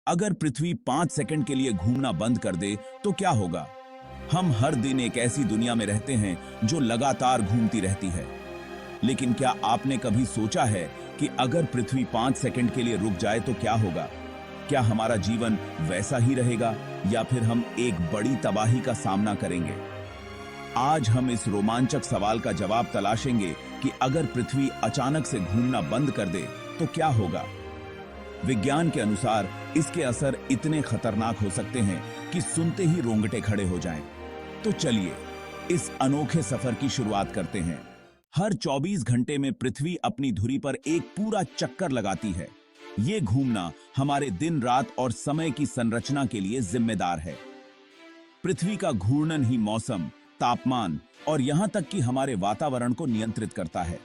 अगर पृथ्वी 5 सेकंड के लिए घूमना बंद कर दे तो क्या होगा? हम हर दिन एक ऐसी दुनिया में रहते हैं जो लगातार घूमती रहती है। लेकिन क्या आपने कभी सोचा है कि अगर पृथ्वी 5 सेकंड के लिए रुक जाए तो क्या होगा? क्या हमारा जीवन वैसा ही रहेगा या फिर हम एक बड़ी तबाही का सामना करेंगे? आज हम इस रोमांचक सवाल का जवाब तलाशेंगे कि अगर पृथ्वी अचानक से घूमना बंद कर दे तो क्या होगा। विज्ञान के अनुसार इसके असर इतने खतरनाक हो सकते हैं कि सुनते ही रोंगटे खड़े हो जाएं। तो चलिए इस अनोखे सफर की शुरुआत करते हैं। हर 24 घंटे में पृथ्वी अपनी धुरी पर एक पूरा चक्कर लगाती है। ये घूमना हमारे दिन रात और समय की संरचना के लिए जिम्मेदार है। पृथ्वी का घूर्णन ही मौसम, तापमान और यहां तक कि हमारे वातावरण को नियंत्रित करता है।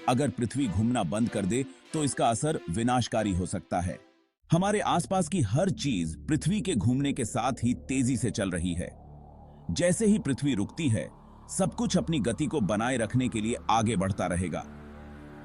अगर पृथ्वी घूमना बंद कर दे तो इसका असर विनाशकारी हो सकता है। हमारे आसपास की हर चीज पृथ्वी के घूमने के साथ ही तेजी से चल रही है। जैसे ही पृथ्वी रुकती है, सब कुछ अपनी गति को बनाए रखने के लिए आगे बढ़ता रहेगा।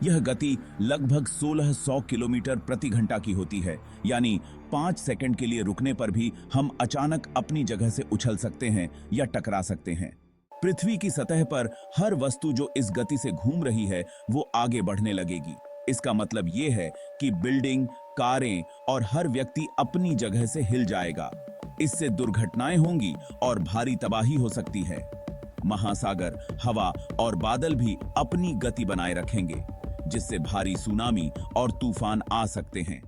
यह गति लगभग 1600 किलोमीटर प्रति घंटा की होती है, यानी 5 सेकंड के लिए रुकने पर भी हम अचानक अपनी जगह से उछल सकते हैं या टकरा सकते हैं। पृथ्वी की सतह पर हर वस्तु जो इस गति से घूम रही है वो आगे बढ़ने लगेगी। इसका मतलब ये है कि बिल्डिंग, कारें और हर व्यक्ति अपनी जगह से हिल जाएगा। इससे दुर्घटनाएं होंगी और भारी तबाही हो सकती है। महासागर, हवा और बादल भी अपनी गति बनाए रखेंगे, जिससे भारी सुनामी और तूफान आ सकते हैं।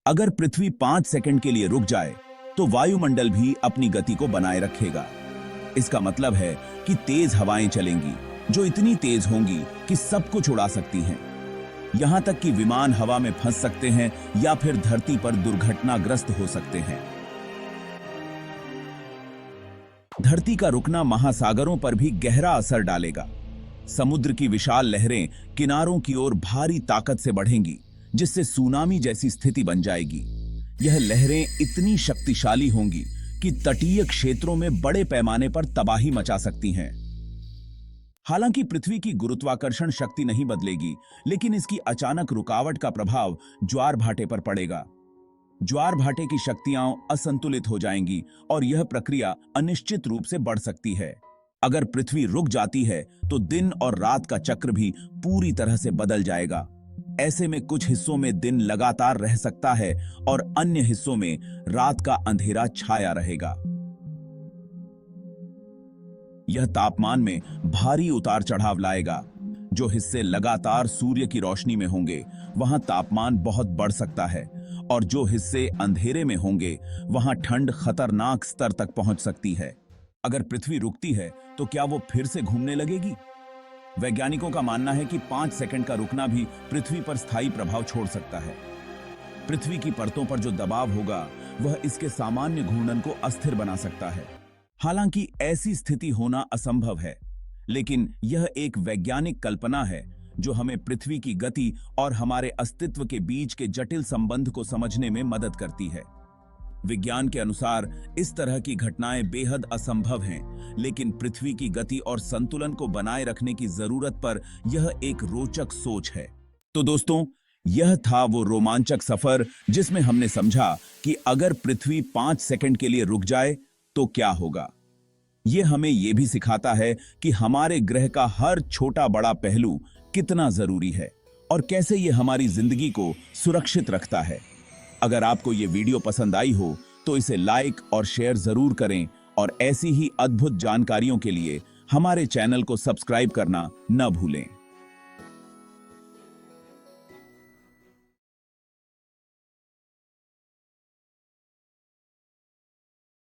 अगर पृथ्वी 5 सेकंड के लिए रुक जाए तो वायुमंडल भी अपनी गति को बनाए रखेगा। इसका मतलब है कि तेज हवाएं चलेंगी जो इतनी तेज होंगी कि सब कुछ उड़ा सकती हैं। यहां तक कि विमान हवा में फंस सकते हैं या फिर धरती पर दुर्घटनाग्रस्त हो सकते हैं। धरती का रुकना महासागरों पर भी गहरा असर डालेगा। समुद्र की विशाल लहरें किनारों की ओर भारी ताकत से बढ़ेंगी, जिससे सुनामी जैसी स्थिति बन जाएगी। यह लहरें इतनी शक्तिशाली होंगी कि तटीय क्षेत्रों में बड़े पैमाने पर तबाही मचा सकती हैं। हालांकि पृथ्वी की गुरुत्वाकर्षण शक्ति नहीं बदलेगी, लेकिन इसकी अचानक रुकावट का प्रभाव ज्वार भाटे पर पड़ेगा। ज्वार भाटे की शक्तियां असंतुलित हो जाएंगी और यह प्रक्रिया अनिश्चित रूप से बढ़ सकती है। अगर पृथ्वी रुक जाती है तो दिन और रात का चक्र भी पूरी तरह से बदल जाएगा। ऐसे में कुछ हिस्सों में दिन लगातार रह सकता है और अन्य हिस्सों में रात का अंधेरा छाया रहेगा। यह तापमान में भारी उतार चढ़ाव लाएगा। जो हिस्से लगातार सूर्य की रोशनी में होंगे वहां तापमान बहुत बढ़ सकता है, और जो हिस्से अंधेरे में होंगे वहां ठंड खतरनाक स्तर तक पहुंच सकती है। अगर पृथ्वी रुकती है तो क्या वो फिर से घूमने लगेगी? वैज्ञानिकों का मानना है कि 5 सेकंड का रुकना भी पृथ्वी पर स्थायी प्रभाव छोड़ सकता है। पृथ्वी की परतों पर जो दबाव होगा वह इसके सामान्य घूर्णन को अस्थिर बना सकता है। हालांकि ऐसी स्थिति होना असंभव है, लेकिन यह एक वैज्ञानिक कल्पना है जो हमें पृथ्वी की गति और हमारे अस्तित्व के बीच के जटिल संबंध को समझने में मदद करती है। विज्ञान के अनुसार इस तरह की घटनाएं बेहद असंभव हैं, लेकिन पृथ्वी की गति और संतुलन को बनाए रखने की जरूरत पर यह एक रोचक सोच है। तो दोस्तों, यह था वो रोमांचक सफर जिसमें हमने समझा कि अगर पृथ्वी 5 सेकंड के लिए रुक जाए तो क्या होगा। यह हमें यह भी सिखाता है कि हमारे ग्रह का हर छोटा बड़ा पहलू कितना जरूरी है और कैसे यह हमारी जिंदगी को सुरक्षित रखता है। अगर आपको यह वीडियो पसंद आई हो तो इसे लाइक और शेयर जरूर करें, और ऐसी ही अद्भुत जानकारियों के लिए हमारे चैनल को सब्सक्राइब करना न भूलें।